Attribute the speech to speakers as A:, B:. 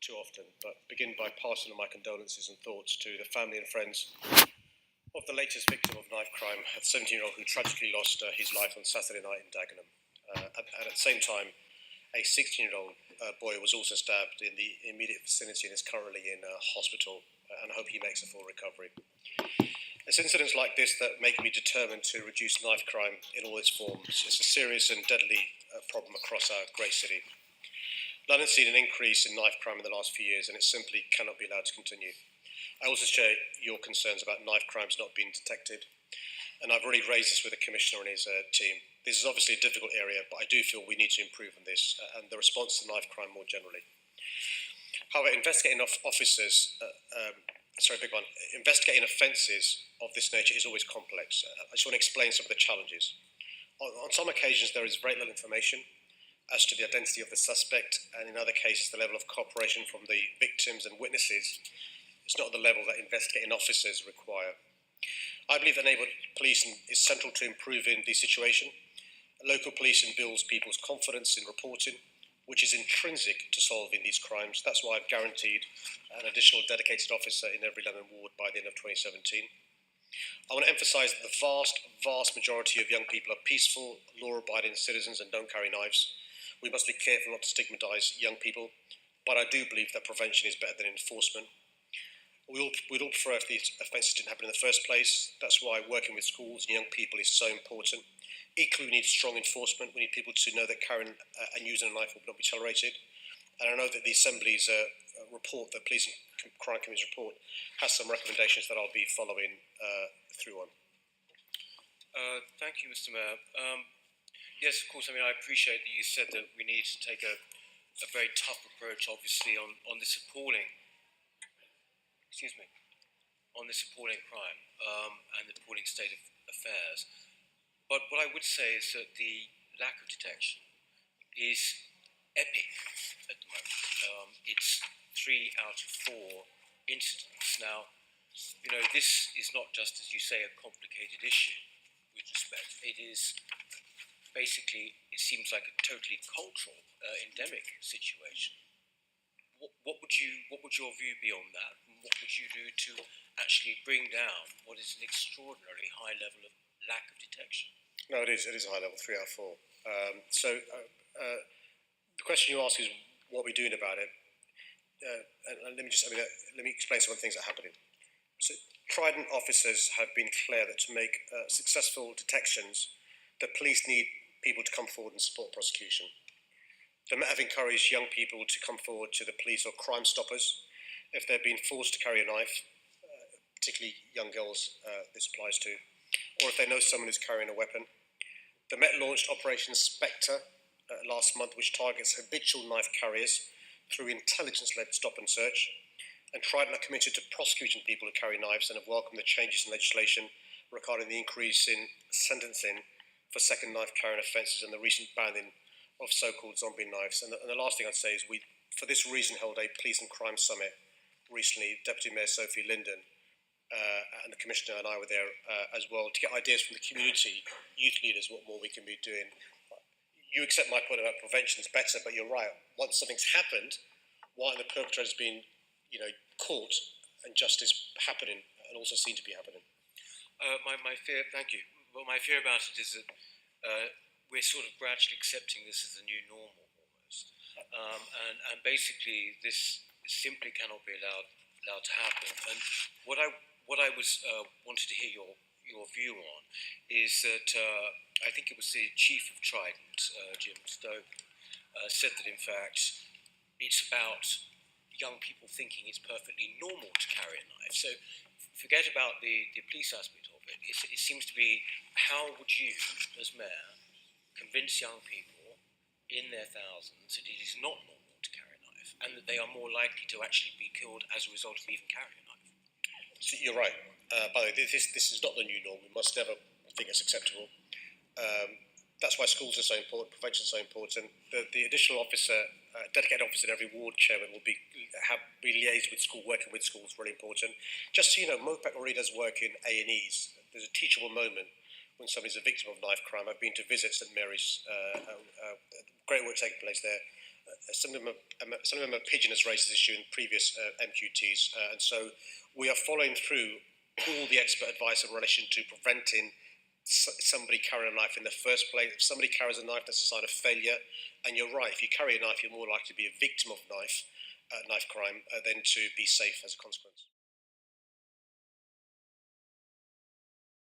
A: too often, but begin by passing on my condolences and thoughts to the family and friends of the latest victim of knife crime, a 17-year-old who tragically lost his life on Saturday night in Dagenham. And at the same time, a 16-year-old boy was also stabbed in the immediate vicinity and is currently in hospital, and I hope he makes a full recovery. It's incidents like this that make me determined to reduce knife crime in all its forms. It's a serious and deadly problem across our great city. London's seen an increase in knife crime in the last few years, and it simply cannot be allowed to continue. I also share your concerns about knife crimes not being detected, and I've already raised this with the Commissioner and his team. This is obviously a difficult area, but I do feel we need to improve on this and the response to knife crime more generally. However, investigating offences of this nature is always complex. I just want to explain some of the challenges. On some occasions, there is very little information as to the identity of the suspect, and in other cases, the level of cooperation from the victims and witnesses is not at the level that investigating officers require. I believe that enabled policing is central to improving the situation. Local policing builds people's confidence in reporting, which is intrinsic to solving these crimes. That's why I've guaranteed an additional dedicated officer in every London ward by the end of 2017. I want to emphasise that the vast majority of young people are peaceful, law-abiding citizens and don't carry knives. We must be careful not to stigmatise young people, but I do believe that prevention is better than enforcement. We'd all prefer if these offences didn't happen in the first place. That's why working with schools and young people is so important. Equally, we need strong enforcement. We need people to know that carrying and using a knife will not be tolerated. And I know that the Assembly's report, the Police and Crime Committee's report, has some recommendations that I'll be following through on.
B: Thank you, Mr. Mayor. Yes, of course, I appreciate that you said that we need to take a very tough approach, obviously, on this appalling crime and the appalling state of affairs. But what I would say is that the lack of detection is epic at the moment. It's 3 out of 4 incidents. Now, this is not just, as you say, a complicated issue with respect. It is basically, it seems like a totally cultural, endemic situation. What would your view be on that? And what would you do to actually bring down what is an extraordinarily high level of lack of detection?
A: No, it is a high level, 3 out of 4. The question you ask is what we're doing about it. And let me explain some of the things that are happening. So, Trident officers have been clear that to make successful detections, the police need people to come forward and support prosecution. The Met have encouraged young people to come forward to the police or Crime Stoppers if they're being forced to carry a knife, particularly young girls this applies to, or if they know someone who's carrying a weapon. The Met launched Operation Spectre last month, which targets habitual knife carriers through intelligence-led stop and search. And Trident are committed to prosecuting people who carry knives and have welcomed the changes in legislation regarding the increase in sentencing for second knife-carrying offences and the recent banning of so-called zombie knives. And the last thing I'd say is we, for this reason, held a police and crime summit recently. Deputy Mayor Sophie Linden and the Commissioner and I were there as well to get ideas from the community, youth leaders, what more we can be doing. You accept my point about prevention is better, but you're right. Once something's happened, why aren't the perpetrators being, caught and justice happening and also seen to be happening?
B: My fear, thank you. Well, my fear about it is that we're sort of gradually accepting this as a new normal almost, and basically this simply cannot be allowed to happen. And what I was wanted to hear your view on is that I think it was the chief of Trident, Jim Stoke, said that in fact it's about young people thinking it's perfectly normal to carry a knife. So forget about the police aspect of it. It seems to be, how would you, as mayor, convince young people in their thousands that it is not normal to carry a knife and that they are more likely to actually be killed as a result of even carrying a knife?
A: So you're right. By the way, this is not the new norm. We must never think it's acceptable. That's why schools are so important, prevention is so important. The additional officer, dedicated officer in every ward chairman will be liaised with school, working with schools, really important. Just so you know, Mopac already does work in A&Es. There's a teachable moment when somebody's a victim of knife crime. I've been to visit St Mary's, great work taking place there. Senator Pigeon has raised this issue in previous MQTs, and so we are following through all the expert advice in relation to preventing somebody carrying a knife in the first place. If somebody carries a knife, that's a sign of failure. And you're right, if you carry a knife, you're more likely to be a victim of knife crime than to be safe as a consequence.